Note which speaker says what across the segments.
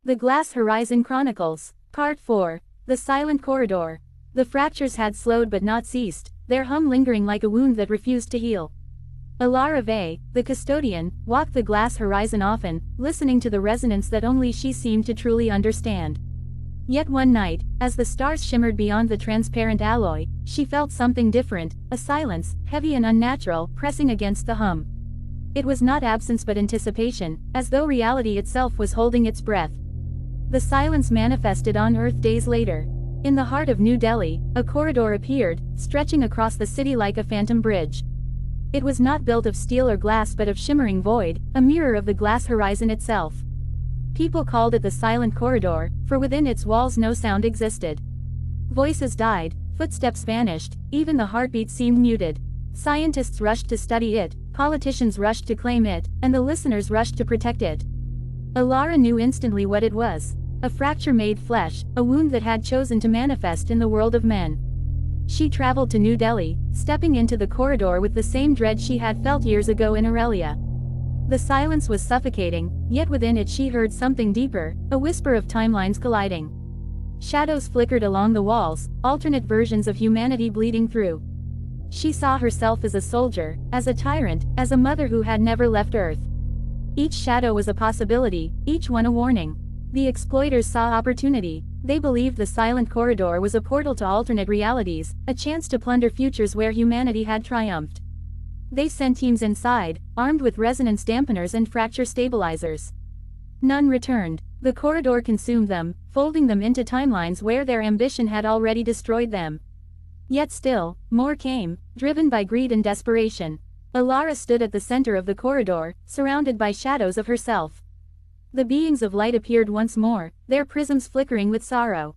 Speaker 1: The Glass Horizon Chronicles. Part 4. The Silent Corridor. The fractures had slowed but not ceased, their hum lingering like a wound that refused to heal. Elara Vey, the Custodian, walked the glass horizon often, listening to the resonance that only she seemed to truly understand. Yet one night, as the stars shimmered beyond the transparent alloy, she felt something different, a silence, heavy and unnatural, pressing against the hum. It was not absence but anticipation, as though reality itself was holding its breath. The silence manifested on Earth days later. In the heart of New Delhi, a corridor appeared, stretching across the city like a phantom bridge. It was not built of steel or glass but of shimmering void, a mirror of the glass horizon itself. People called it the Silent Corridor, for within its walls no sound existed. Voices died, footsteps vanished, even the heartbeat seemed muted. Scientists rushed to study it, politicians rushed to claim it, and the listeners rushed to protect it. Elara knew instantly what it was. A fracture made flesh, a wound that had chosen to manifest in the world of men. She traveled to New Delhi, stepping into the corridor with the same dread she had felt years ago in Aurelia. The silence was suffocating, yet within it she heard something deeper, a whisper of timelines colliding. Shadows flickered along the walls, alternate versions of humanity bleeding through. She saw herself as a soldier, as a tyrant, as a mother who had never left Earth. Each shadow was a possibility, each one a warning. The exploiters saw opportunity. They believed the Silent Corridor was a portal to alternate realities, a chance to plunder futures where humanity had triumphed. They sent teams inside, armed with resonance dampeners and fracture stabilizers. None returned. The corridor consumed them, folding them into timelines where their ambition had already destroyed them. Yet still, more came, driven by greed and desperation. Elara stood at the center of the corridor, surrounded by shadows of herself. The beings of light appeared once more, their prisms flickering with sorrow.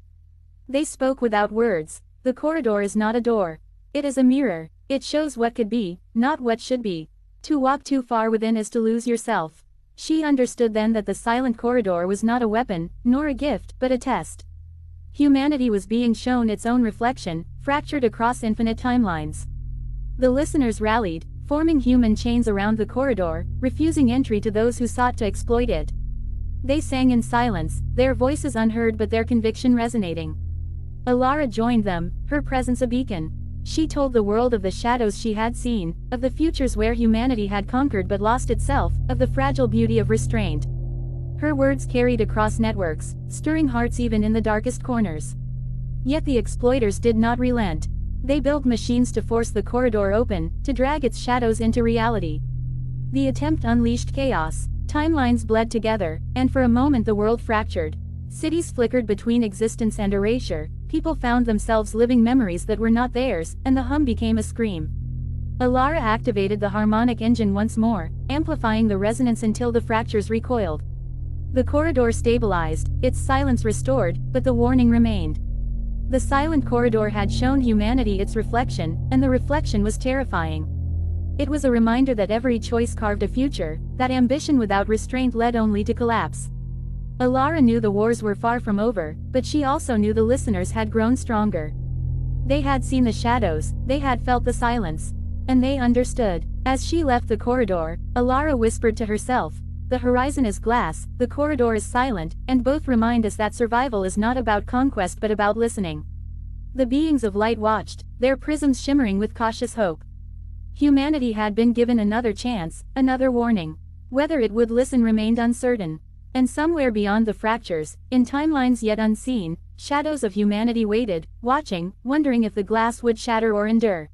Speaker 1: They spoke without words. The corridor is not a door. It is a mirror. It shows what could be, not what should be. To walk too far within is to lose yourself. She understood then that the Silent Corridor was not a weapon, nor a gift, but a test. Humanity was being shown its own reflection, fractured across infinite timelines. The listeners rallied, forming human chains around the corridor, refusing entry to those who sought to exploit it. They sang in silence, their voices unheard but their conviction resonating. Elara joined them, her presence a beacon. She told the world of the shadows she had seen, of the futures where humanity had conquered but lost itself, of the fragile beauty of restraint. Her words carried across networks, stirring hearts even in the darkest corners. Yet the exploiters did not relent. They built machines to force the corridor open, to drag its shadows into reality. The attempt unleashed chaos. Timelines bled together, and for a moment the world fractured. Cities flickered between existence and erasure, people found themselves living memories that were not theirs, and the hum became a scream. Elara activated the harmonic engine once more, amplifying the resonance until the fractures recoiled. The corridor stabilized, its silence restored, but the warning remained. The Silent Corridor had shown humanity its reflection, and the reflection was terrifying. It was a reminder that every choice carved a future, that ambition without restraint led only to collapse. Elara knew the wars were far from over, but she also knew the listeners had grown stronger. They had seen the shadows, they had felt the silence. And they understood. As she left the corridor, Elara whispered to herself, "The horizon is glass, the corridor is silent, and both remind us that survival is not about conquest but about listening." The beings of light watched, their prisms shimmering with cautious hope. Humanity had been given another chance, another warning. Whether it would listen remained uncertain. And somewhere beyond the fractures, in timelines yet unseen, shadows of humanity waited, watching, wondering if the glass would shatter or endure.